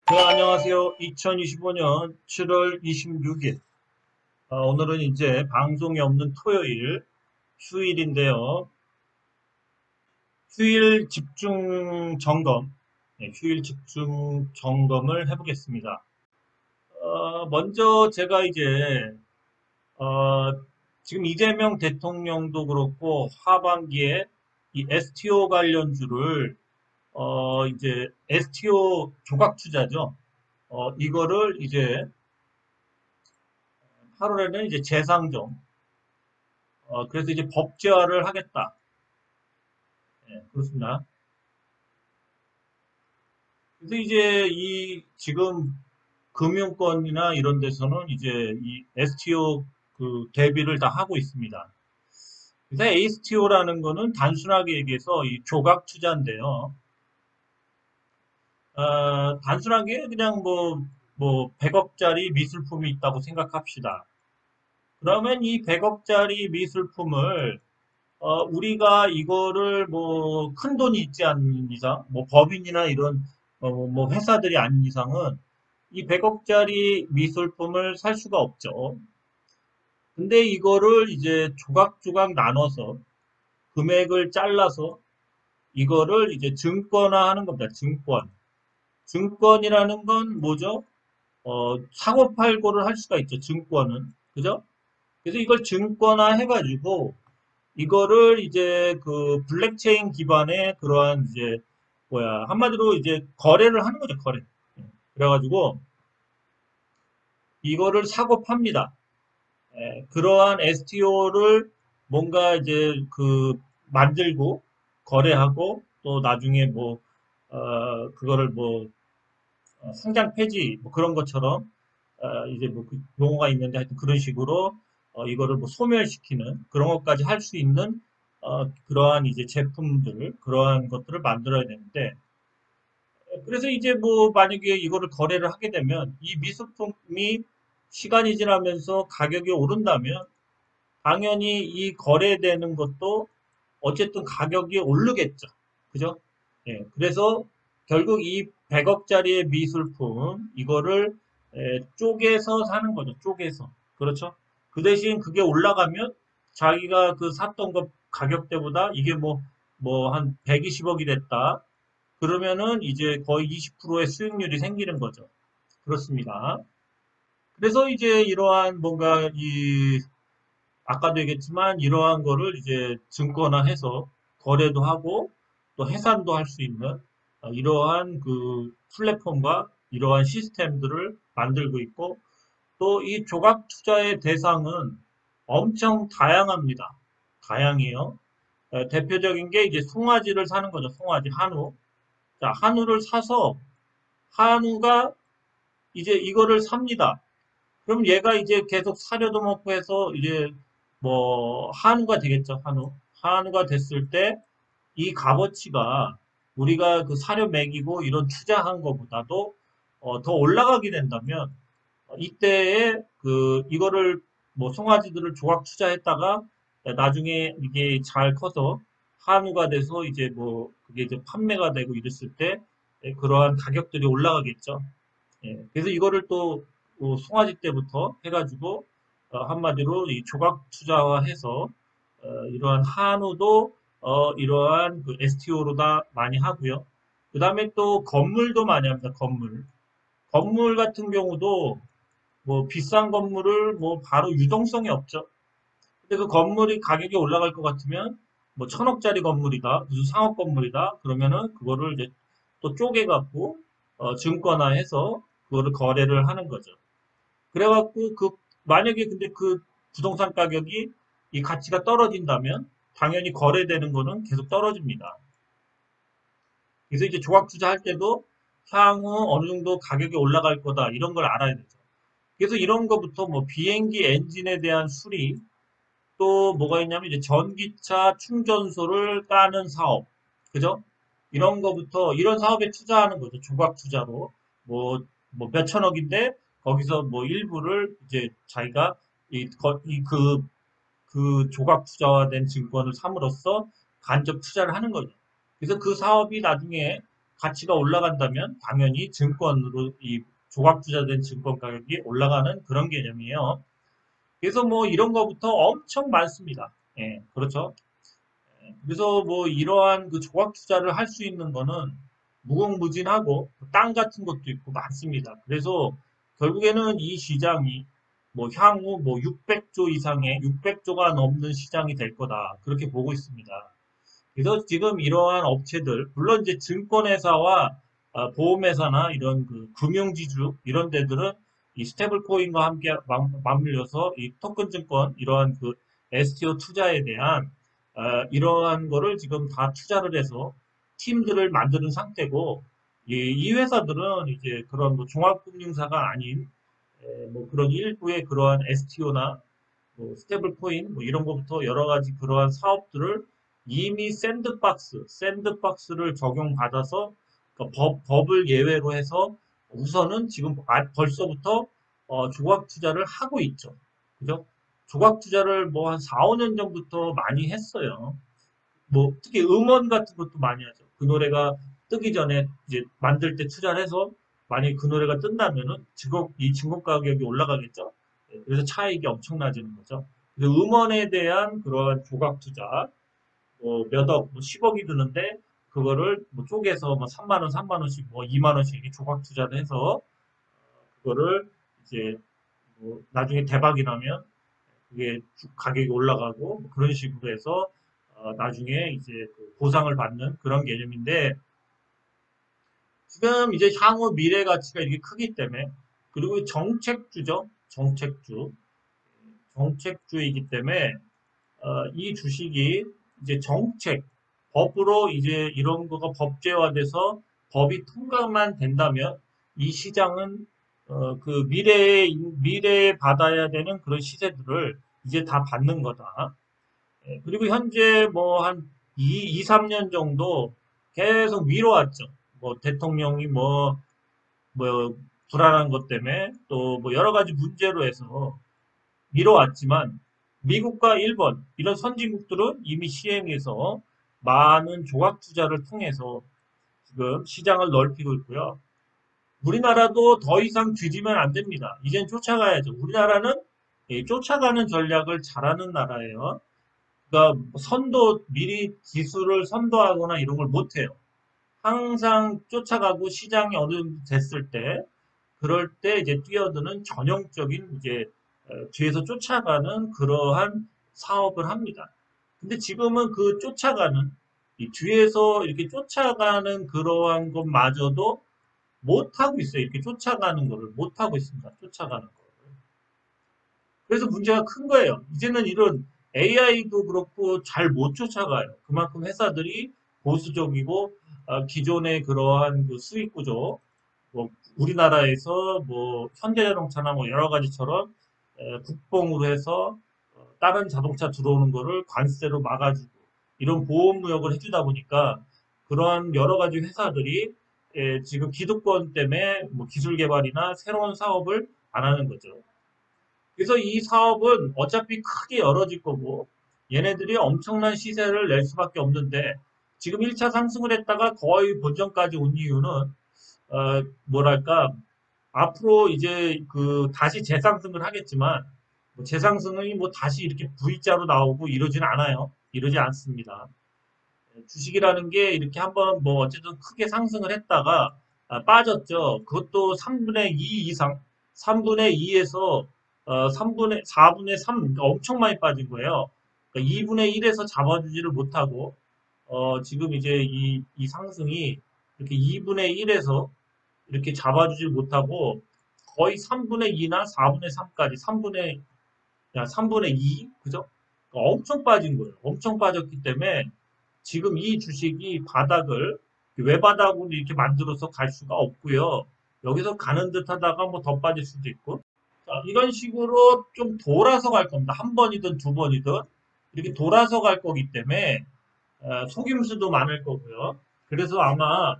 네, 안녕하세요. 2025년 7월 26일. 오늘은 이제 방송이 없는 토요일, 휴일인데요. 휴일 집중 점검, 휴일 집중 점검을 해보겠습니다. 먼저 제가 이제, 어, 지금 이재명 대통령도 그렇고 하반기에 이 STO 관련주를, 이제 STO 조각 투자죠. 이거를 이제 8월에는 이제 재상정, 그래서 이제 법제화를 하겠다. 예, 그렇습니다. 그래서 이제 이 지금 금융권이나 이런 데서는 이제 이 STO 그 대비를 다 하고 있습니다. 그래서 ASTO라는 거는 단순하게 얘기해서 이 조각 투자인데요. 단순하게 그냥 뭐 100억짜리 미술품이 있다고 생각합시다. 그러면 이 100억짜리 미술품을 우리가 이거를 뭐 큰 돈이 있지 않는 이상, 뭐 법인이나 이런 뭐 회사들이 아닌 이상은 이 100억짜리 미술품을 살 수가 없죠. 근데 이거를 이제 조각조각 나눠서 금액을 잘라서 이거를 이제 증권화하는 겁니다. 증권. 증권이라는 건 뭐죠? 사고 팔고를 할 수가 있죠. 증권은. 그죠? 그래서 이걸 증권화 해가지고 이거를 이제 그 블랙체인 기반의 그러한 이제 뭐야 한마디로 이제 거래를 하는 거죠, 거래. 그래가지고 이거를 사고 팝니다. 그러한 STO를 뭔가 이제 그 만들고 거래하고 또 나중에 뭐 그거를 뭐 상장 폐지 뭐 그런 것처럼 이제 뭐그 용어가 있는데 하여튼 그런 식으로 이거를 뭐 소멸시키는 그런 것까지 할 수 있는 그러한 이제 제품들 그러한 것들을 만들어야 되는데 그래서 이제 뭐 만약에 이거를 거래를 하게 되면 이 미술품이 시간이 지나면서 가격이 오른다면 당연히 이 거래되는 것도 어쨌든 가격이 오르겠죠. 그죠? 예, 그래서 결국 이 100억짜리의 미술품, 이거를 쪼개서 사는 거죠. 쪼개서. 그렇죠? 그 대신 그게 올라가면 자기가 그 샀던 것 가격대보다 이게 뭐 한 120억이 됐다. 그러면은 이제 거의 20%의 수익률이 생기는 거죠. 그렇습니다. 그래서 이제 이러한 뭔가 아까도 얘기했지만 이러한 거를 이제 증권화해서 거래도 하고 또 해산도 할 수 있는 이러한 그 플랫폼과 이러한 시스템들을 만들고 있고 또 이 조각 투자의 대상은 엄청 다양합니다. 다양해요. 대표적인 게 이제 송아지를 사는 거죠. 송아지, 한우. 자, 한우를 사서 한우가 이제 이거를 삽니다. 그럼 얘가 이제 계속 사료도 먹고 해서 이제 뭐 한우가 되겠죠, 한우. 한우가 됐을 때 이 값어치가 우리가 그 사료 먹이고 이런 투자한 것보다도 더 올라가게 된다면 이때에 그 이거를 뭐 송아지들을 조각 투자했다가 나중에 이게 잘 커서 한우가 돼서 이제 뭐 그게 이제 판매가 되고 이랬을 때 그러한 가격들이 올라가겠죠. 예, 그래서 이거를 또 송아지 때부터 해가지고 한마디로 이 조각 투자화해서 이러한 한우도 이러한 그 STO로 다 많이 하고요. 그 다음에 또 건물도 많이 합니다. 건물. 건물 같은 경우도 뭐 비싼 건물을 뭐 바로 유동성이 없죠. 근데 그 건물이 가격이 올라갈 것 같으면 뭐 1,000억짜리 건물이다, 무슨 상업 건물이다, 그러면은 그거를 이제 또 쪼개갖고 증권화해서 그거를 거래를 하는 거죠. 그래갖고 그 만약에 근데 그 부동산 가격이 이 가치가 떨어진다면 당연히 거래되는 거는 계속 떨어집니다. 그래서 이제 조각 투자할 때도 향후 어느 정도 가격이 올라갈 거다 이런 걸 알아야 되죠. 그래서 이런 거부터 뭐 비행기 엔진에 대한 수리 또 뭐가 있냐면 이제 전기차 충전소를 까는 사업, 그죠? 이런 거부터 이런 사업에 투자하는 거죠. 조각 투자로 뭐 몇천억인데 거기서 뭐 일부를 이제 자기가 그 조각 투자화된 증권을 삼으로써 간접 투자를 하는 거죠. 그래서 그 사업이 나중에 가치가 올라간다면 당연히 증권으로 이 조각 투자된 증권 가격이 올라가는 그런 개념이에요. 그래서 뭐 이런 거부터 엄청 많습니다. 예, 그렇죠. 그래서 뭐 이러한 그 조각 투자를 할 수 있는 거는 무궁무진하고 땅 같은 것도 있고 많습니다. 그래서 결국에는 이 시장이 뭐 향후 뭐 600조 이상의 600조가 넘는 시장이 될 거다. 그렇게 보고 있습니다. 그래서 지금 이러한 업체들, 물론 이제 증권회사와 보험회사나 이런 그 금융지주 이런 데들은 이 스테이블 코인과 함께 맞물려서 이 토큰 증권 이러한 그 STO 투자에 대한 이러한 거를 지금 다 투자를 해서 팀들을 만드는 상태고 이 회사들은 이제 그런 뭐 종합금융사가 아닌 뭐 그런 일부의 그러한 STO나 뭐 스테이블 코인 뭐 이런 것부터 여러 가지 그러한 사업들을 이미 샌드박스를 적용받아서 그러니까 법을 예외로 해서 우선은 지금 벌써부터 조각 투자를 하고 있죠. 그죠? 조각 투자를 뭐 한 4, 5년 전부터 많이 했어요. 뭐 특히 음원 같은 것도 많이 하죠. 그 노래가 뜨기 전에 이제 만들 때 투자를 해서 만약에 그 노래가 뜬다면은 이 증권 가격이 올라가겠죠. 예, 그래서 차익이 엄청나지는 거죠. 그래서 음원에 대한 그런 조각 투자, 뭐 몇 억, 뭐 10억이 드는데 그거를 뭐 쪼개서 뭐 3만 원, 3만 원씩, 뭐 2만 원씩 이렇게 조각 투자를 해서 그거를 이제 뭐 나중에 대박이 나면 그게 가격이 올라가고 뭐 그런 식으로 해서 나중에 이제 그 보상을 받는 그런 개념인데 지금 이제 향후 미래 가치가 이렇게 크기 때문에 그리고 정책주죠. 정책주이기 때문에 이 주식이 이제 법으로 이제 이런 거가 법제화돼서 법이 통과만 된다면 이 시장은 그 미래에 받아야 되는 그런 시세들을 이제 다 받는 거다. 예, 그리고 현재 뭐 한 2, 3년 정도 계속 미뤄왔죠. 뭐 대통령이 뭐 불안한 것 때문에 또 뭐 여러 가지 문제로 해서 미뤄왔지만 미국과 일본 이런 선진국들은 이미 시행해서 많은 조각 투자를 통해서 지금 시장을 넓히고 있고요. 우리나라도 더 이상 뒤지면 안 됩니다. 이젠 쫓아가야죠. 우리나라는 쫓아가는 전략을 잘하는 나라예요. 그러니까 미리 기술을 선도하거나 이런 걸 못해요. 항상 쫓아가고 시장이 어느 정도 됐을 때 그럴 때 이제 뛰어드는 전형적인 이제 뒤에서 쫓아가는 그러한 사업을 합니다. 근데 지금은 그 쫓아가는 이 뒤에서 이렇게 쫓아가는 그러한 것마저도 못 하고 있어요. 이렇게 쫓아가는 거를 못 하고 있습니다. 쫓아가는 거를. 그래서 문제가 큰 거예요. 이제는 이런 AI도 그렇고 잘 못 쫓아가요. 그만큼 회사들이 보수적이고 기존의 그러한 그 수익 구조, 뭐 우리나라에서 뭐 현대자동차나 뭐 여러 가지처럼 국뽕으로 해서 다른 자동차 들어오는 거를 관세로 막아주고 이런 보호무역을 해주다 보니까 그러한 여러 가지 회사들이 지금 기득권 때문에 뭐 기술 개발이나 새로운 사업을 안 하는 거죠. 그래서 이 사업은 어차피 크게 열어질 거고 얘네들이 엄청난 시세를 낼 수밖에 없는데 지금 1차 상승을 했다가 거의 본전까지 온 이유는 뭐랄까 앞으로 이제 그 다시 재상승을 하겠지만 뭐 재상승이 뭐 다시 이렇게 V자로 나오고 이러진 않아요. 이러지 않습니다. 주식이라는 게 이렇게 한번 뭐 어쨌든 크게 상승을 했다가 빠졌죠. 그것도 3분의 2 이상, 3분의 2에서 3분의 4분의 3 그러니까 엄청 많이 빠진 거예요. 그러니까 2분의 1에서 잡아주지를 못하고 지금 이제 이 상승이 이렇게 2분의 1에서 이렇게 잡아주질 못하고 거의 3분의 2나 4분의 3까지 3분의 2 그죠? 그러니까 엄청 빠진 거예요. 엄청 빠졌기 때문에 지금 이 주식이 바닥을 외바닥으로 이렇게 만들어서 갈 수가 없고요. 여기서 가는 듯 하다가 뭐 더 빠질 수도 있고. 자, 이런 식으로 좀 돌아서 갈 겁니다. 한 번이든 두 번이든 이렇게 돌아서 갈 거기 때문에 속임수도 많을 거고요. 그래서 아마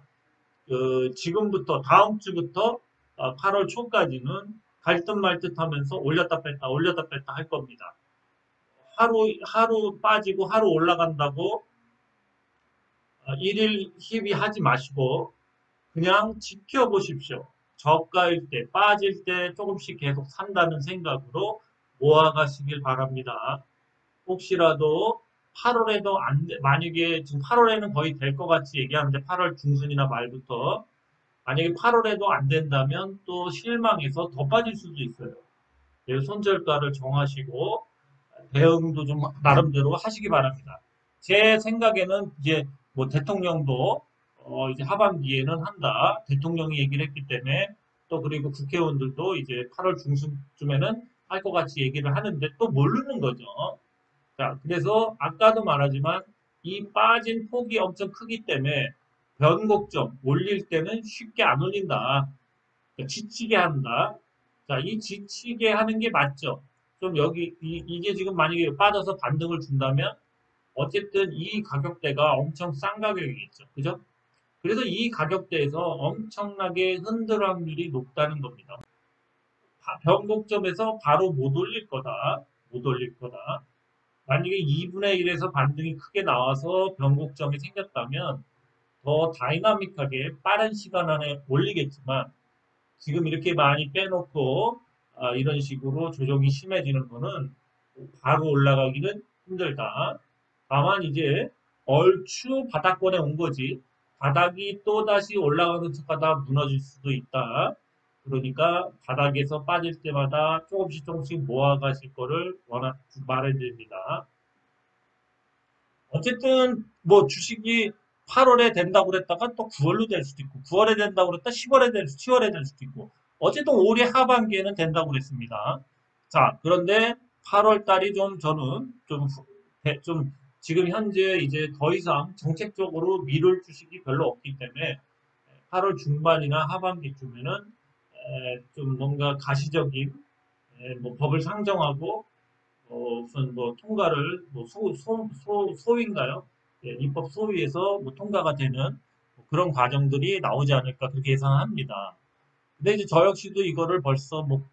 지금부터 다음 주부터 8월 초까지는 갈 듯 말 듯 하면서 올렸다 뺐다 할 겁니다. 하루 빠지고 하루 올라간다고 일일 희비하지 마시고 그냥 지켜보십시오. 저가일 때, 빠질 때 조금씩 계속 산다는 생각으로 모아가시길 바랍니다. 혹시라도 8월에도 안 돼, 만약에 지금 8월에는 거의 될 것 같이 얘기하는데 8월 중순이나 말부터 만약에 8월에도 안 된다면 또 실망해서 더 빠질 수도 있어요. 그래서 손절가를 정하시고 대응도 좀 나름대로 하시기 바랍니다. 제 생각에는 이제 뭐 대통령도 이제 하반기에는 한다. 대통령이 얘기를 했기 때문에 또 그리고 국회의원들도 이제 8월 중순쯤에는 할 것 같이 얘기를 하는데 또 모르는 거죠. 자, 그래서 아까도 말하지만 이 빠진 폭이 엄청 크기 때문에 변곡점 올릴 때는 쉽게 안 올린다. 그러니까 지치게 한다. 자, 이 지치게 하는 게 맞죠. 좀 여기 이게 지금 만약에 빠져서 반등을 준다면 어쨌든 이 가격대가 엄청 싼 가격이겠죠. 그죠? 그래서 이 가격대에서 엄청나게 흔들 확률이 높다는 겁니다. 변곡점에서 바로 못 올릴 거다. 못 올릴 거다. 만약에 2분의 1에서 반등이 크게 나와서 변곡점이 생겼다면 더 다이나믹하게 빠른 시간 안에 올리겠지만 지금 이렇게 많이 빼놓고 이런 식으로 조정이 심해지는 거는 바로 올라가기는 힘들다. 다만 이제 얼추 바닥권에 온 거지. 바닥이 또 다시 올라가는 척하다 무너질 수도 있다. 그러니까 바닥에서 빠질 때마다 조금씩 조금씩 모아가실 거를 말해드립니다. 어쨌든 뭐 주식이 8월에 된다고 그랬다가 또 9월로 될 수도 있고 9월에 된다고 그랬다 10월에 될 수도 있고 어쨌든 올해 하반기에는 된다고 그랬습니다. 자, 그런데 8월 달이 좀 저는 좀 지금 현재 이제 더 이상 정책적으로 미룰 주식이 별로 없기 때문에 8월 중반이나 하반기쯤에는 좀 뭔가 가시적인 뭐 법을 상정하고 무슨 뭐 통과를 뭐 소위인가요? 예, 입법 소위에서 뭐 통과가 되는 뭐 그런 과정들이 나오지 않을까 그렇게 예상합니다. 근데 이제 저 역시도 이거를 벌써 뭐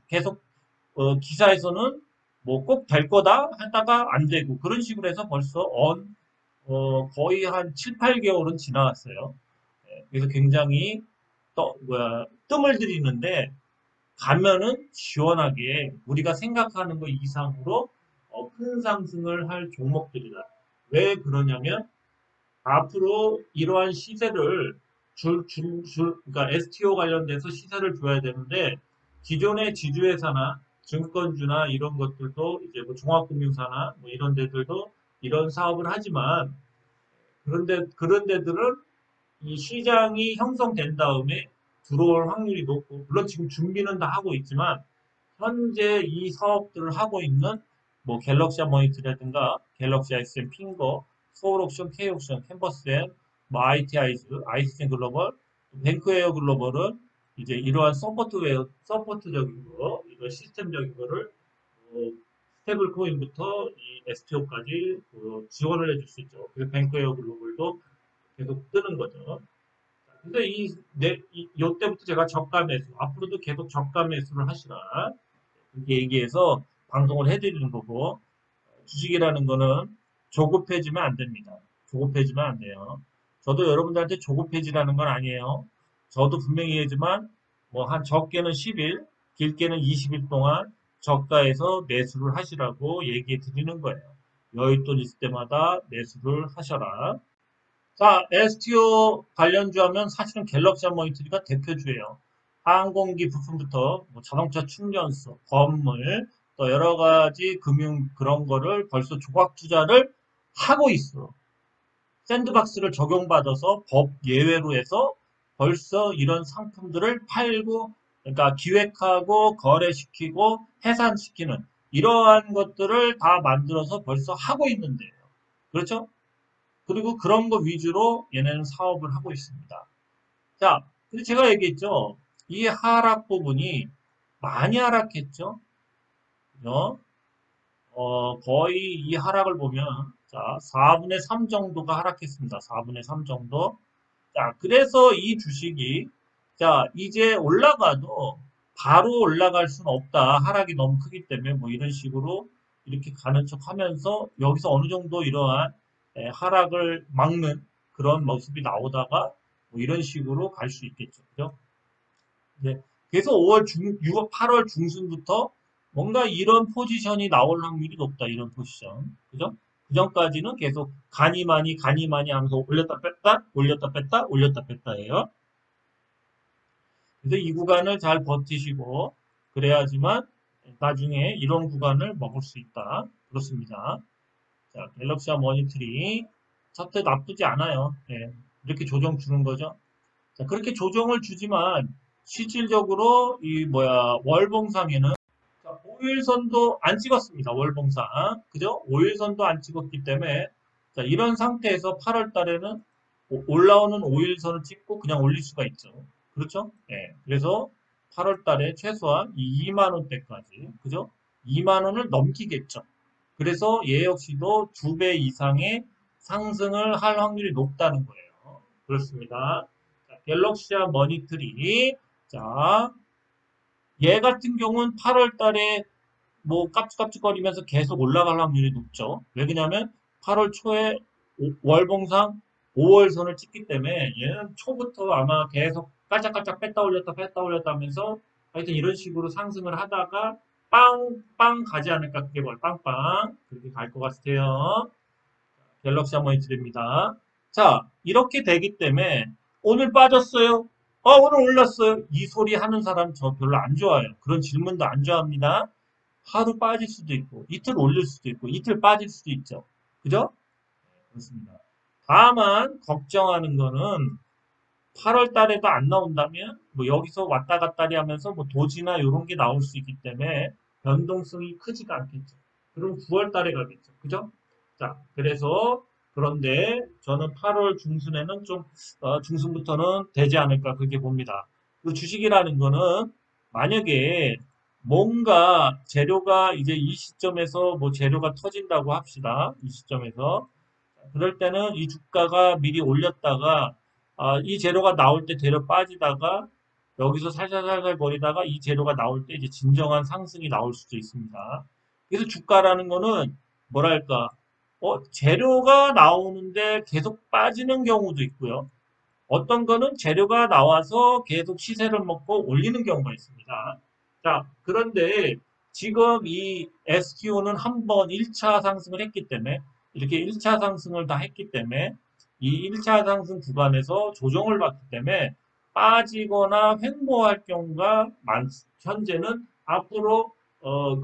계속 기사에서는 뭐 꼭 될 거다 하다가 안 되고 그런 식으로 해서 벌써 거의 한 7, 8개월은 지나갔어요. 예, 그래서 굉장히 뜸을 들이는데 가면은 시원하게 우리가 생각하는 것 이상으로 큰 상승을 할 종목들이다. 왜 그러냐면 앞으로 이러한 시세를 그러니까 STO 관련돼서 시세를 줘야 되는데 기존의 지주회사나 증권주나 이런 것들도 이제 뭐 종합금융사나 뭐 이런 데들도 이런 사업을 하지만 그런 데들은 이 시장이 형성된 다음에 들어올 확률이 높고, 물론 지금 준비는 다 하고 있지만, 현재 이 사업들을 하고 있는 뭐 갤럭시 모니터라든가 갤럭시 ISM 핑거, 서울옥션, K옥션, 캔버스앤, 뭐 IT아이즈, 아이스젠 글로벌, 뱅크웨어 글로벌은 이제 이러한 서포트적인 거, 이런 시스템적인 거를 스테이블 코인부터 이 STO까지 지원을 해줄 수 있죠. 그래서 뱅크웨어 글로벌도 계속 뜨는 거죠. 근데 요때부터 제가 저가 매수, 앞으로도 계속 저가 매수를 하시라. 그렇게 얘기해서 방송을 해드리는 거고, 주식이라는 거는 조급해지면 안 됩니다. 조급해지면 안 돼요. 저도 여러분들한테 조급해지라는 건 아니에요. 저도 분명히 얘기하지만, 뭐 한 적게는 10일, 길게는 20일 동안 저가에서 매수를 하시라고 얘기해 드리는 거예요. 여윳돈 있을 때마다 매수를 하셔라. 자, STO 관련주 하면 사실은 갤럭시 모니터리가 대표주예요. 항공기 부품부터 뭐 자동차 충전소, 건물, 또 여러 가지 금융 그런 거를 벌써 조각 투자를 하고 있어. 샌드박스를 적용받아서 법 예외로 해서 벌써 이런 상품들을 팔고, 그러니까 기획하고 거래시키고 해산시키는 이러한 것들을 다 만들어서 벌써 하고 있는데요. 그렇죠? 그리고 그런 거 위주로 얘네는 사업을 하고 있습니다. 자, 근데 제가 얘기했죠. 이 하락 부분이 많이 하락했죠. 그죠? 거의 이 하락을 보면, 자, 4분의 3 정도가 하락했습니다. 4분의 3 정도. 자, 그래서 이 주식이, 자, 이제 올라가도 바로 올라갈 수는 없다. 하락이 너무 크기 때문에 뭐 이런 식으로 이렇게 가는 척 하면서 여기서 어느 정도 이러한 하락을 막는 그런 모습이 나오다가 뭐 이런 식으로 갈 수 있겠죠. 그죠? 네. 그래서 5월 8월 중순부터 뭔가 이런 포지션이 나올 확률이 높다. 이런 포지션. 그죠? 그 전까지는 계속 가니 많이 하면서 올렸다 뺐다, 올렸다 뺐다, 올렸다 뺐다예요. 그래서 이 구간을 잘 버티시고 그래야지만 나중에 이런 구간을 먹을 수 있다. 그렇습니다. 자, 갤럭시아 머니터리 차트 나쁘지 않아요. 예, 이렇게 조정 주는 거죠. 자, 그렇게 조정을 주지만 실질적으로 이 뭐야 월봉상에는 자, 5일선도 안 찍었습니다. 월봉상. 그죠? 5일선도 안 찍었기 때문에 자, 이런 상태에서 8월 달에는 올라오는 5일선을 찍고 그냥 올릴 수가 있죠. 그렇죠? 예. 그래서 8월 달에 최소한 이 2만 원대까지 그죠? 2만 원을 넘기겠죠. 그래서 얘 역시도 2배 이상의 상승을 할 확률이 높다는 거예요. 그렇습니다. 자, 갤럭시아 머니터리. 자, 얘 같은 경우는 8월 달에 뭐 깝죽깝죽거리면서 계속 올라갈 확률이 높죠. 왜 그러냐면 8월 초에 월봉상 5월선을 찍기 때문에 얘는 초부터 아마 계속 깔짝깔짝 뺐다 올렸다 하면서 하여튼 이런 식으로 상승을 하다가 빵빵 가지 않을까 그게 뭘 빵빵 그렇게 갈 것 같아요. 갤럭시 한번 드립니다. 자, 이렇게 되기 때문에 오늘 빠졌어요. 오늘 올랐어요. 이 소리 하는 사람 저 별로 안 좋아해요. 그런 질문도 안 좋아합니다. 하루 빠질 수도 있고, 이틀 올릴 수도 있고, 이틀 빠질 수도 있죠. 그죠? 그렇습니다. 다만, 걱정하는 거는 8월 달에도 안 나온다면, 뭐 여기서 왔다 갔다리 하면서 뭐 도지나 이런 게 나올 수 있기 때문에 변동성이 크지가 않겠죠. 그럼 9월 달에 가겠죠. 그죠? 자, 그래서 그런데 저는 8월 중순에는 좀 중순부터는 되지 않을까 그렇게 봅니다. 그 주식이라는 거는 만약에 뭔가 재료가 이제 이 시점에서 뭐 재료가 터진다고 합시다. 이 시점에서 그럴 때는 이 주가가 미리 올렸다가 이 재료가 나올 때 재료 빠지다가 여기서 살살살살 거리다가 이 재료가 나올 때 이제 진정한 상승이 나올 수도 있습니다. 그래서 주가라는 거는 뭐랄까 재료가 나오는데 계속 빠지는 경우도 있고요. 어떤 거는 재료가 나와서 계속 시세를 먹고 올리는 경우가 있습니다. 자, 그런데 지금 이 SQ는 한번 1차 상승을 했기 때문에 이렇게 1차 상승을 다 했기 때문에 이 1차 상승 구간에서 조정을 받기 때문에 빠지거나 횡보할 경우가 현재는 앞으로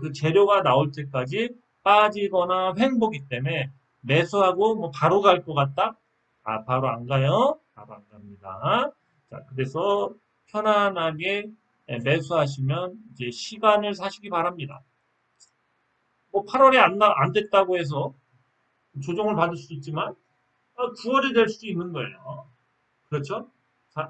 그 재료가 나올 때까지 빠지거나 횡보기 때문에 매수하고 뭐 바로 갈 것 같다? 바로 안 가요. 바로 안 갑니다. 자, 그래서 편안하게 매수하시면 이제 시간을 사시기 바랍니다. 뭐 8월에 안 됐다고 해서 조정을 받을 수도 있지만 9월이 될 수도 있는 거예요. 그렇죠?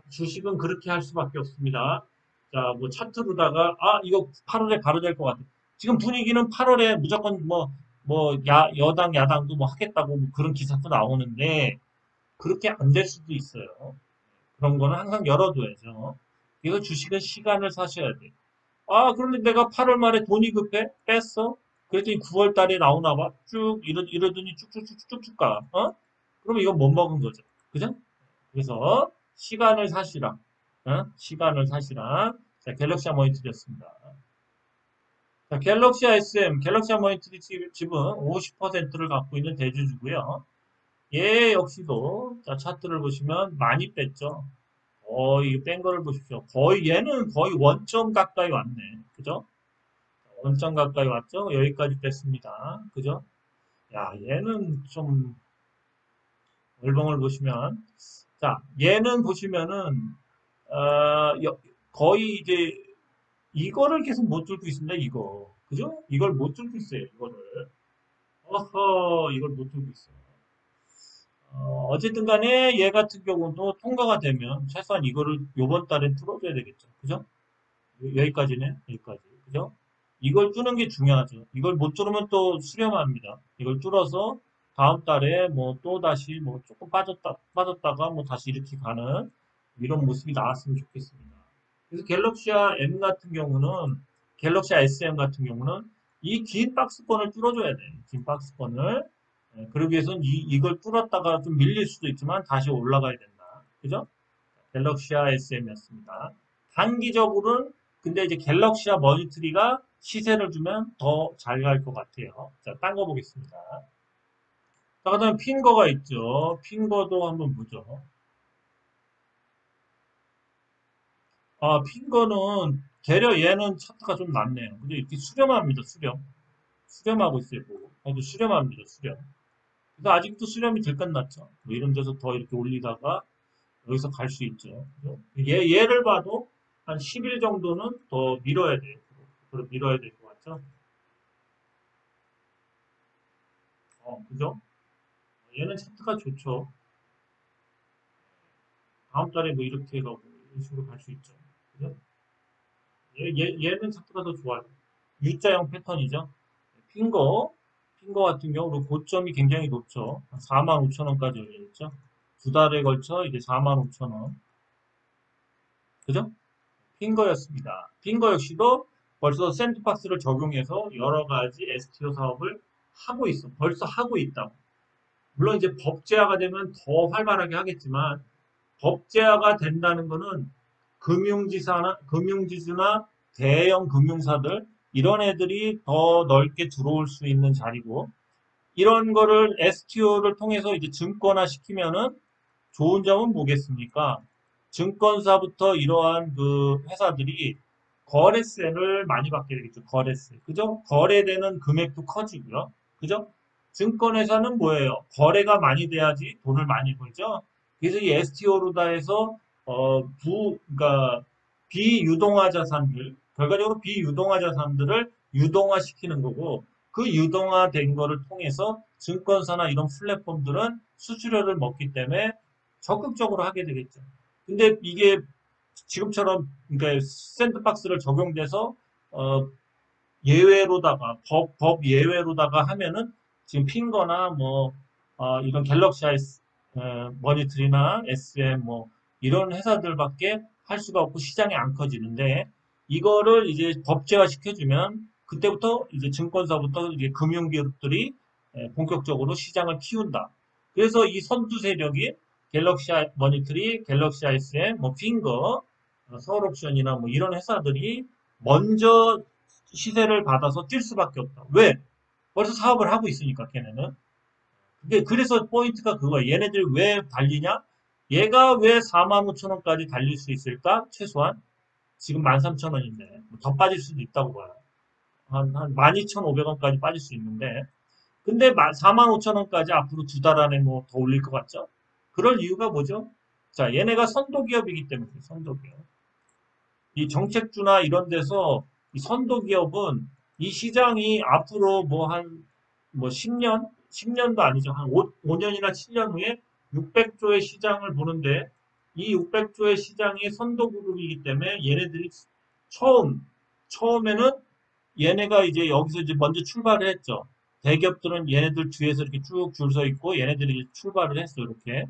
주식은 그렇게 할 수밖에 없습니다. 자, 뭐 차트로다가 이거 8월에 바로 될 것 같아. 지금 분위기는 8월에 무조건 여당 야당도 뭐 하겠다고 뭐 그런 기사도 나오는데 그렇게 안 될 수도 있어요. 그런 거는 항상 열어둬야죠. 그래서 주식은 시간을 사셔야 돼. 그런데 내가 8월 말에 돈이 급해? 뺐어? 그랬더니 9월 달에 나오나 봐. 이러더니 쭉쭉쭉쭉쭉 가. 그러면 이건 못 먹은 거죠. 그죠? 그래서 시간을 사시라. 시간을 사시라. 자, 갤럭시아 모니터였습니다. 자, 갤럭시아 SM, 갤럭시아 모니터 지분 50%를 갖고 있는 대주주고요. 얘 역시도 자, 차트를 보시면 많이 뺐죠. 거의 뺀 거를 보십시오. 거의 얘는 거의 원점 가까이 왔네. 그죠? 원점 가까이 왔죠? 여기까지 뺐습니다. 그죠? 야, 얘는 좀 월봉을 보시면 자, 얘는 보시면은 거의 이제 이거를 계속 못 들고 있습니다. 이거. 그죠? 이걸 못 들고 있어요. 이거를. 이걸 못 들고 있어요. 어쨌든 간에 얘 같은 경우도 통과가 되면 최소한 이거를 요번 달에 뚫어줘야 되겠죠. 그죠? 여기까지네. 여기까지. 그죠? 이걸 뚫는 게 중요하죠. 이걸 못 뚫으면 또 수렴합니다. 이걸 뚫어서 다음 달에 뭐 또 다시 뭐 조금 빠졌다가 뭐 다시 이렇게 가는 이런 모습이 나왔으면 좋겠습니다. 그래서 갤럭시아 M 같은 경우는 갤럭시아 SM 같은 경우는 이 긴 박스권을 뚫어줘야 돼. 긴 박스권을. 그러기 위해서는 이걸 뚫었다가 좀 밀릴 수도 있지만 다시 올라가야 된다. 그죠? 갤럭시아 SM이었습니다. 단기적으로는 근데 이제 갤럭시아 머니터리가 시세를 주면 더 잘 갈 것 같아요. 자, 딴 거 보겠습니다. 자, 그다음에 핑거가 있죠. 핑거도 한번 보죠. 아, 핑거는 되려 얘는 차트가 좀 낮네요. 근데 이렇게 수렴합니다. 수렴. 수렴하고 있어요. 보고. 아주 수렴합니다. 수렴. 그래서 아직도 수렴이 덜 끝났죠. 뭐 이런 데서 더 이렇게 올리다가 여기서 갈 수 있죠. 얘를 봐도 한 10일 정도는 더 밀어야 돼요. 그럼 밀어야 될 것 같죠? 그죠? 얘는 차트가 좋죠. 다음 달에 뭐 이렇게 가고 이런 식으로 갈 수 있죠. 그죠? 얘는 차트가 더 좋아요. U자형 패턴이죠. 핑거 같은 경우 고점이 굉장히 높죠. 4만 5천 원까지 올려있죠. 두 달에 걸쳐 이제 4만 5천 원. 그죠? 핑거였습니다. 핑거 역시도 벌써 샌드박스를 적용해서 여러 가지 STO 사업을 하고 있어. 벌써 하고 있다. 물론 이제 법제화가 되면 더 활발하게 하겠지만 법제화가 된다는 것은 금융지수나 대형 금융사들 이런 애들이 더 넓게 들어올 수 있는 자리고 이런 거를 STO를 통해서 이제 증권화 시키면은 좋은 점은 뭐겠습니까? 증권사부터 이러한 그 회사들이 거래세를 많이 받게 되겠죠. 거래세. 그죠? 거래되는 금액도 커지고요. 그죠? 증권회사는 뭐예요? 거래가 많이 돼야지 돈을 많이 벌죠. 그래서 이 STO로 다 해서 그러니까 비유동화 자산들, 결과적으로 비유동화 자산들을 유동화시키는 거고 그 유동화된 거를 통해서 증권사나 이런 플랫폼들은 수수료를 먹기 때문에 적극적으로 하게 되겠죠. 근데 이게 지금처럼 그러니까 샌드박스를 적용돼서 어, 예외로다가 법 예외로다가 하면은 지금 핑거나 뭐 이런 갤럭시 아이스 머니터리나 SM 뭐 이런 회사들밖에 할 수가 없고 시장이 안 커지는데 이거를 이제 법제화 시켜주면 그때부터 이제 증권사부터 이제 금융기업들이 본격적으로 시장을 키운다. 그래서 이 선두 세력이 갤럭시 머니터리, 갤럭시 ISM, 뭐 핑거, 서울옵션이나 뭐 이런 회사들이 먼저 시세를 받아서 뛸 수밖에 없다. 왜? 벌써 사업을 하고 있으니까 걔네는. 그래서 포인트가 그거야. 얘네들 왜 달리냐? 얘가 왜 4만 5천 원까지 달릴 수 있을까? 최소한 지금 13,000원인데 더 빠질 수도 있다고 봐요. 한 12,500원까지 빠질 수 있는데 근데 4만 5천 원까지 앞으로 두 달 안에 뭐 더 올릴 것 같죠? 그럴 이유가 뭐죠? 자, 얘네가 선도기업이기 때문에 선도기업. 이 정책주나 이런 데서 이 선도기업은 이 시장이 앞으로 뭐 한 뭐 10년? 10년도 아니죠. 한 5년이나 7년 후에 600조의 시장을 보는데 이 600조의 시장이 선도그룹이기 때문에 얘네들이 처음, 처음에는 얘네가 이제 여기서 이제 먼저 출발을 했죠. 대기업들은 얘네들 뒤에서 이렇게 쭉 줄 서 있고 얘네들이 출발을 했어, 이렇게.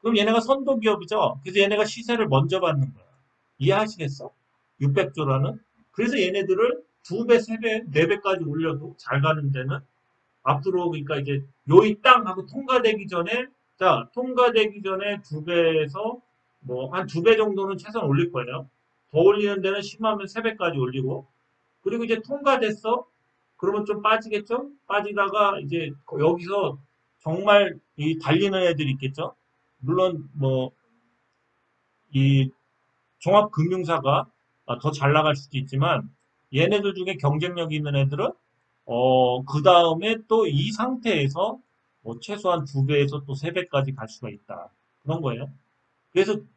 그럼 얘네가 선도기업이죠. 그래서 얘네가 시세를 먼저 받는 거야. 이해하시겠어? 600조라는. 그래서 얘네들을 두 배, 세 배, 네 배까지 올려도 잘 가는 데는 앞으로 그러니까 이제 요이 땅 하고 통과되기 전에 자 통과되기 전에 두 배에서 뭐 한 두 배 정도는 최소한 올릴 거예요. 더 올리는 데는 심하면 세 배까지 올리고 그리고 이제 통과됐어. 그러면 좀 빠지겠죠? 빠지다가 이제 여기서 정말 이 달리는 애들이 있겠죠? 물론 뭐 이 종합금융사가 더 잘 나갈 수도 있지만 얘네들 중에 경쟁력 있는 애들은 그 다음에 또 이 상태에서 뭐 최소한 두 배에서 또 세 배까지 갈 수가 있다. 그런 거예요.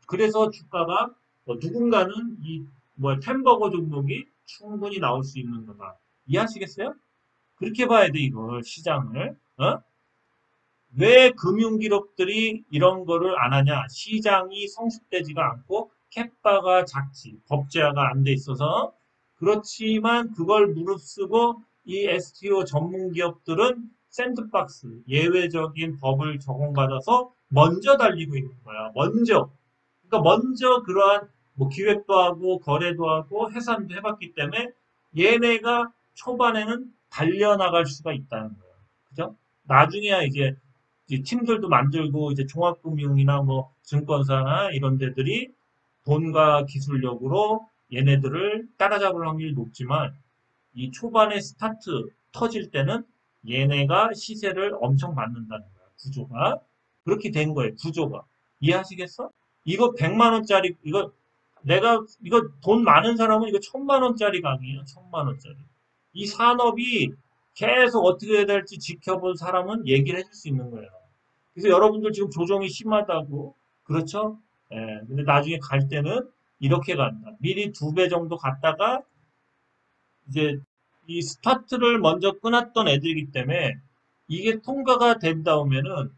그래서 주가가 누군가는 이 뭐야 템버거 종목이 충분히 나올 수 있는 거다. 이해하시겠어요? 그렇게 봐야 돼 이걸 시장을. 왜 금융기록들이 이런 거를 안 하냐? 시장이 성숙되지가 않고 캣바가 작지, 법제화가 안 돼 있어서 그렇지만 그걸 무릅쓰고 이 STO 전문 기업들은 샌드박스, 예외적인 법을 적용받아서 먼저 달리고 있는 거야. 먼저. 그러니까 먼저 그러한 뭐 기획도 하고 거래도 하고 해산도 해봤기 때문에 얘네가 초반에는 달려나갈 수가 있다는 거예요. 그죠? 나중에야 이제 이제 팀들도 만들고 이제 종합금융이나 뭐 증권사나 이런 데들이 돈과 기술력으로 얘네들을 따라잡을 확률이 높지만 이 초반에 스타트 터질 때는 얘네가 시세를 엄청 받는다는 거야. 구조가. 그렇게 된 거예요. 구조가. 이해하시겠어? 이거 100만 원짜리 이거 돈 많은 사람은 이거 1000만 원짜리 강의예요. 1000만 원짜리. 이 산업이 계속 어떻게 해야 될지 지켜본 사람은 얘기를 해줄 수 있는 거예요. 그래서 여러분들 지금 조정이 심하다고 그렇죠? 예, 근데 나중에 갈 때는 이렇게 간다. 미리 2배 정도 갔다가 이제 이 스타트를 먼저 끊었던 애들이기 때문에 이게 통과가 된다 오면은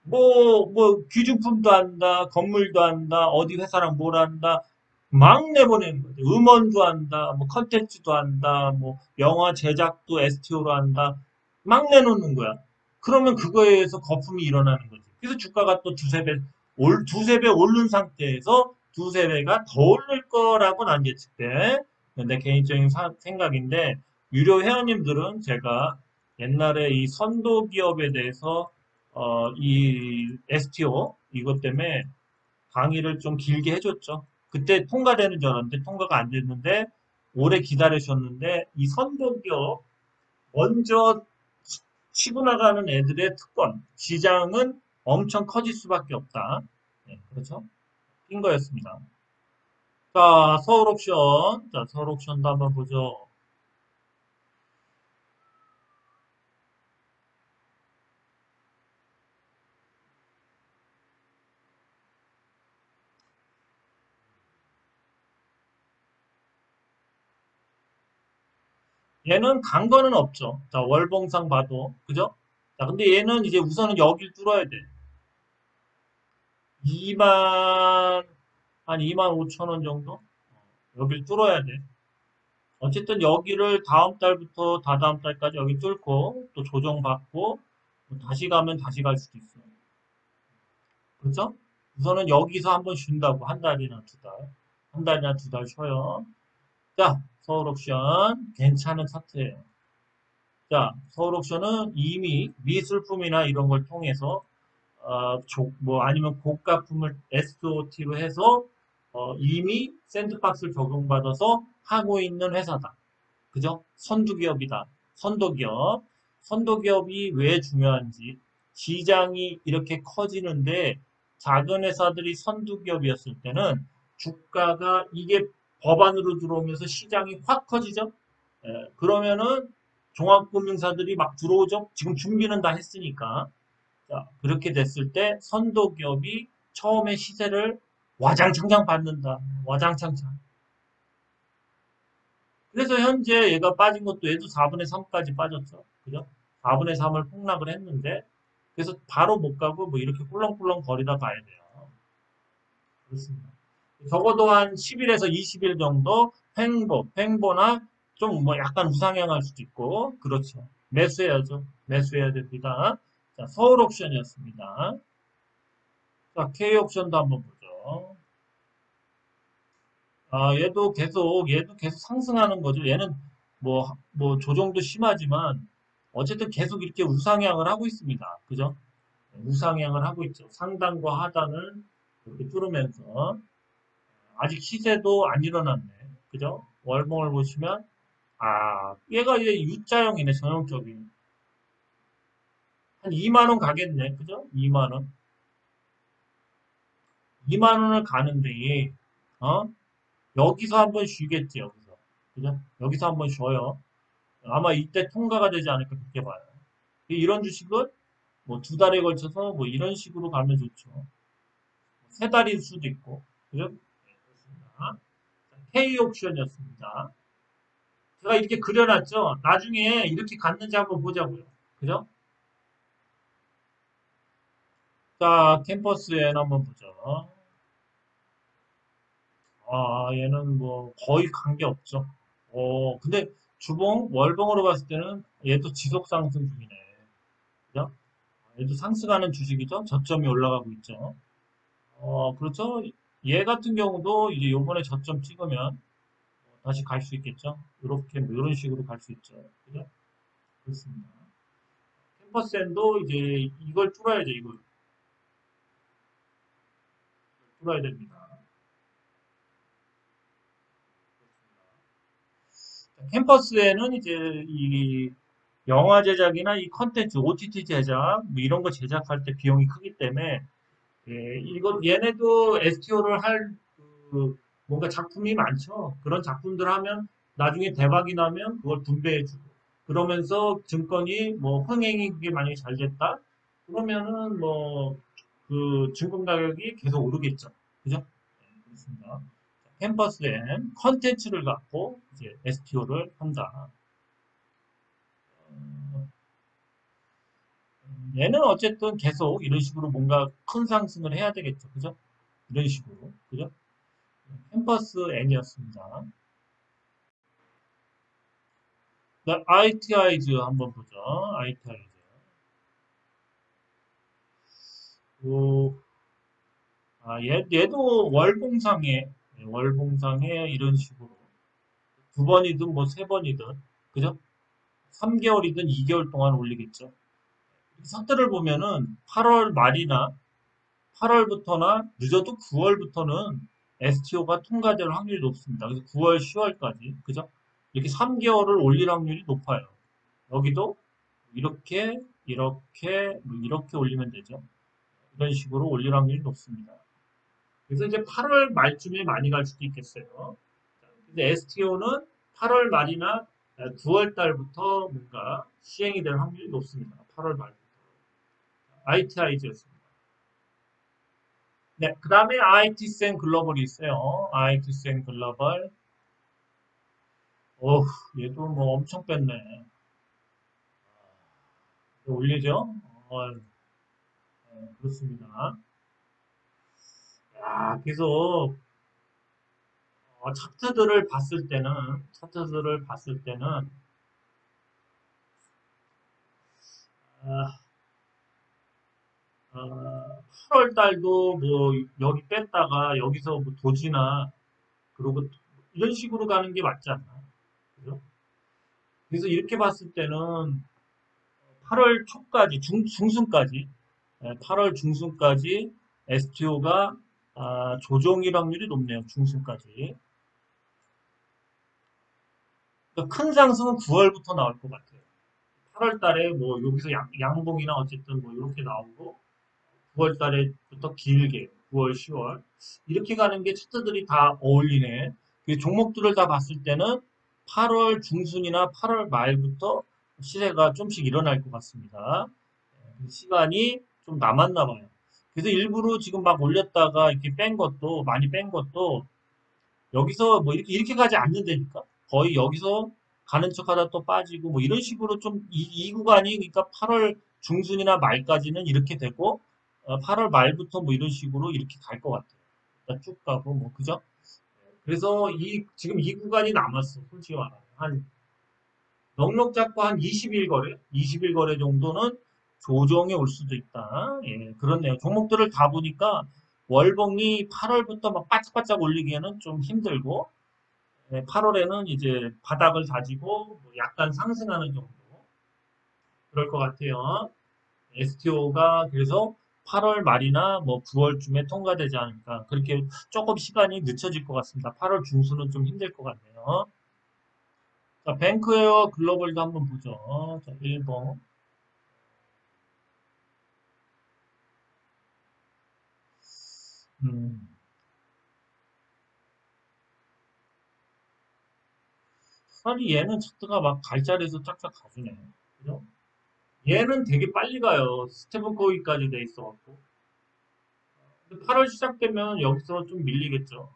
뭐 귀중품도 한다, 건물도 한다, 어디 회사랑 뭘 한다, 막 내보내는 거죠. 음원도 한다, 뭐 컨텐츠도 한다, 뭐 영화 제작도 STO로 한다, 막 내놓는 거야. 그러면 그거에 의해서 거품이 일어나는 거지. 그래서 주가가 또 두세 배 오른 상태에서 두세 배가 더 오를 거라고 난 예측돼. 내 개인적인 생각인데, 유료 회원님들은 제가 옛날에 이 선도 기업에 대해서 이 STO 이것 때문에 강의를 좀 길게 해줬죠. 그때 통과되는 줄 알았는데 통과가 안 됐는데 오래 기다리셨는데 이 선도기업 먼저 치고 나가는 애들의 특권 시장은 엄청 커질 수밖에 없다. 네, 그렇죠? 인 거였습니다. 자, 서울옵션. 자, 서울옵션도 한번 보죠. 얘는 간 거는 없죠. 자, 월봉상 봐도. 그죠? 자, 근데 얘는 이제 우선은 여길 뚫어야 돼. 2만, 한 2만 5천 원 정도? 여길 뚫어야 돼. 어쨌든 여기를 다음 달부터 다다음 달까지 여기 뚫고 또 조정받고 또 다시 가면 다시 갈 수도 있어요. 그렇죠? 우선은 여기서 한번 쉰다고 한 달이나 두 달. 한 달이나 두 달 쉬어요. 자, 서울옥션 괜찮은 차트예요. 자, 서울옥션은 이미 미술품이나 이런 걸 통해서 뭐 아니면 고가품을 SOT로 해서 이미 샌드박스를 적용받아서 하고 있는 회사다. 그죠? 선두기업이다. 선도기업. 선도기업이 왜 중요한지. 시장이 이렇게 커지는데 작은 회사들이 선두기업이었을 때는 주가가 이게 법안으로 들어오면서 시장이 확 커지죠? 그러면은 종합금융사들이 막 들어오죠? 지금 준비는 다 했으니까. 자, 그렇게 됐을 때 선도기업이 처음에 시세를 와장창창 받는다. 와장창창. 그래서 현재 얘가 빠진 것도 얘도 4분의 3까지 빠졌죠. 그죠? 4분의 3을 폭락을 했는데 그래서 바로 못 가고 뭐 이렇게 꿀렁꿀렁 거리다 가야 돼요. 그렇습니다. 적어도 한 10일에서 20일 정도 횡보나 좀 뭐 약간 우상향할 수도 있고 그렇죠. 매수해야죠. 매수해야 됩니다. 자, 서울 옵션이었습니다. 자, K 옵션도 한번 보죠. 아, 얘도 계속 상승하는 거죠. 얘는 뭐 조정도 심하지만 어쨌든 계속 이렇게 우상향을 하고 있습니다. 그죠? 우상향을 하고 있죠. 상단과 하단을 이렇게 뚫으면서 아직 시세도 안 일어났네. 그죠? 월봉을 보시면 얘가 이제 U자형이네. 전형적인. 한 2만 원 가겠네. 그죠? 2만 원. 2만 원을 가는데 어? 여기서 한번 쉬겠지, 여기서. 그죠? 여기서 한번 쉬어요. 아마 이때 통과가 되지 않을까 그렇게 봐요. 이런 주식은 뭐 2달에 걸쳐서 뭐 이런 식으로 가면 좋죠. 3달일 수도 있고. 그죠? 네, 그렇습니다. K 옵션이었습니다. 제가 이렇게 그려놨죠. 나중에 이렇게 갔는지 한번 보자고요. 그죠? 자, 캠퍼스엔 한번 보죠. 얘는 뭐 거의 관계 없죠. 근데 주봉, 월봉으로 봤을 때는 얘도 지속 상승 중이네. 그죠? 얘도 상승하는 주식이죠. 저점이 올라가고 있죠. 그렇죠. 얘 같은 경우도 이제 요번에 저점 찍으면 다시 갈 수 있겠죠. 이렇게 뭐 이런 식으로 갈 수 있죠. 그죠? 그렇습니다. 캠퍼스엔도 이제 이걸 뚫어야죠. 이걸 뚫어야 됩니다. 캠퍼스에는 이제 이 영화 제작이나 이 컨텐츠, OTT 제작, 뭐 이런 거 제작할 때 비용이 크기 때문에, 예, 이거, 얘네도 STO를 할, 그, 뭔가 작품이 많죠. 그런 작품들 하면 나중에 대박이 나면 그걸 분배해주고. 그러면서 증권이 뭐 흥행이 그게 만약에 잘 됐다? 그러면은 뭐, 그 증권 가격이 계속 오르겠죠. 그죠? 네, 그렇습니다. 캠퍼스엔 컨텐츠를 갖고 이제 STO를 한다. 어, 얘는 어쨌든 계속 이런 식으로 뭔가 큰 상승을 해야 되겠죠. 그죠? 이런 식으로. 그죠? 캠퍼스 N이었습니다. ITI즈 한번 보죠. ITI즈. 오, 얘도 월봉상에 이런 식으로. 두 번이든 뭐 세 번이든. 그죠? 3개월이든 2개월 동안 올리겠죠. 선들을 보면은 8월 말이나 8월부터나 늦어도 9월부터는 STO가 통과될 확률이 높습니다. 그래서 9월, 10월까지. 그죠? 이렇게 3개월을 올릴 확률이 높아요. 여기도 이렇게, 이렇게, 뭐 이렇게 올리면 되죠. 이런 식으로 올릴 확률이 높습니다. 그래서 이제 8월 말쯤에 많이 갈 수도 있겠어요. 근데 STO는 8월 말이나 9월 달부터 뭔가 시행이 될 확률이 높습니다. 8월 말부터. ITI즈였습니다. 네, 그 다음에 IT센 글로벌이 있어요. IT센 글로벌. 오, 얘도 뭐 엄청 뺐네. 올리죠? 어, 그렇습니다. 야, 계속 차트들을 봤을 때는 아, 8월 달도 뭐 여기 뺐다가 여기서 뭐 도지나 그러고 이런 식으로 가는 게 맞지 않나? 그죠? 그래서 이렇게 봤을 때는 8월 초까지 중순까지 8월 중순까지 STO가 조정일 확률이 높네요. 중순까지. 그러니까 큰 상승은 9월부터 나올 것 같아요. 8월 달에 뭐 여기서 양봉이나 어쨌든 뭐 이렇게 나오고 9월 달에부터 길게 9월, 10월 이렇게 가는 게 차트들이 다 어울리네. 그 종목들을 다 봤을 때는 8월 중순이나 8월 말부터 시세가 좀씩 일어날 것 같습니다. 시간이 좀 남았나 봐요. 그래서 일부러 지금 막 올렸다가 이렇게 뺀 것도 많이 뺀 것도 여기서 뭐 이렇게 가지 않는다니까 거의 여기서 가는 척하다 또 빠지고 뭐 이런 식으로 좀 이 구간이 그러니까 8월 중순이나 말까지는 이렇게 되고 8월 말부터 뭐 이런 식으로 이렇게 갈 것 같아요. 그러니까 쭉 가고 뭐 그죠? 그래서 지금 이 구간이 남았어. 솔직히 말하면 한 넉넉 잡고 한 20일 거래, 20일 거래 정도는 조정이 올 수도 있다. 예, 그렇네요. 종목들을 다 보니까 월봉이 8월부터 막 바짝바짝 올리기에는 좀 힘들고, 8월에는 이제 바닥을 다지고 뭐 약간 상승하는 정도. 그럴 것 같아요. STO가 그래서 8월 말이나 뭐 9월쯤에 통과되지 않을까. 그렇게 조금 시간이 늦춰질 것 같습니다. 8월 중순은 좀 힘들 것 같네요. 자, 뱅크웨어 글로벌도 한번 보죠. 자, 일본. 음, 사실 얘는 차트가 막 갈자리에서 짝짝 가주네. 그죠? 얘는 되게 빨리 가요. 스테븐 코이까지 돼 있어갖고. 근데 8월 시작되면 여기서 좀 밀리겠죠.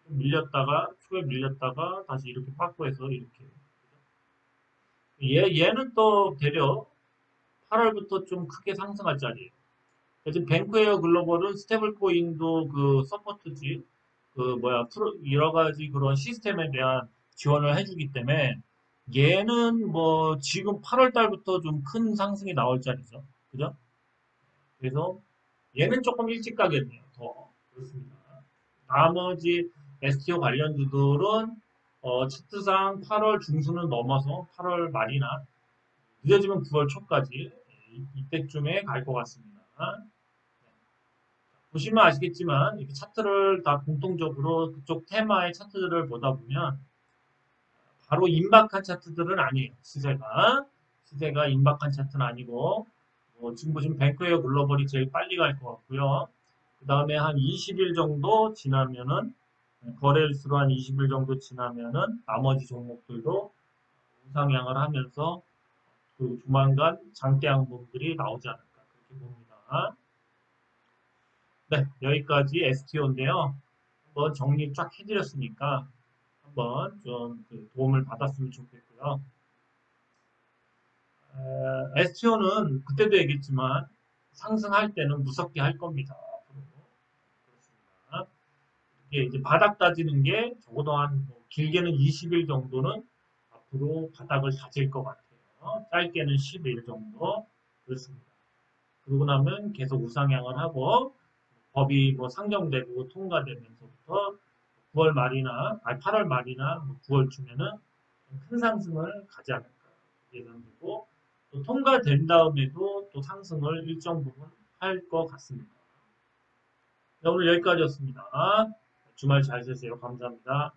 좀 밀렸다가, 초에 밀렸다가, 다시 이렇게 확보해서 이렇게. 얘는 또 되려 8월부터 좀 크게 상승할 자리예요. 요즘 뱅크웨어 글로벌은 스테블 코인도 그 서포트지, 그 뭐야, 여러 가지 그런 시스템에 대한 지원을 해주기 때문에 얘는 뭐 지금 8월 달부터 좀 큰 상승이 나올 자리죠. 그죠? 그래서 얘는 조금 일찍 가겠네요. 더. 그렇습니다. 나머지 STO 관련주들은 차트상 8월 중순은 넘어서 8월 말이나 늦어지면 9월 초까지 이때쯤에 갈 것 같습니다. 보시면 아시겠지만 이렇게 차트를 다 공통적으로 그쪽 테마의 차트들을 보다 보면 바로 임박한 차트들은 아니에요. 시세가 임박한 차트는 아니고 지금 보시면 뱅크웨어 글로벌이 제일 빨리 갈 것 같고요. 그 다음에 한 20일 정도 지나면은 거래일수로 한 20일 정도 지나면은 나머지 종목들도 우상향을 하면서 그 조만간 장대 양봉들이 나오지 않을까 그렇게 봅니다. 네, 여기까지 STO인데요. 한번 정리 쫙 해드렸으니까 한번 좀그 도움을 받았으면 좋겠고요. STO는 그때도 얘기했지만 상승할 때는 무섭게 할 겁니다. 앞으로. 그렇습니다. 이게 이제 바닥 다지는 게 적어도 한뭐 길게는 20일 정도는 앞으로 바닥을 다질 것 같아요. 짧게는 10일 정도 그렇습니다. 그러고 나면 계속 우상향을 하고 법이 뭐 상정되고 통과되면서부터 9월 말이나 8월 말이나 9월 중에는 큰 상승을 가지 않을까 예상되고 또 통과된 다음에도 또 상승을 일정 부분 할 것 같습니다. 네, 오늘 여기까지였습니다. 주말 잘 되세요. 감사합니다.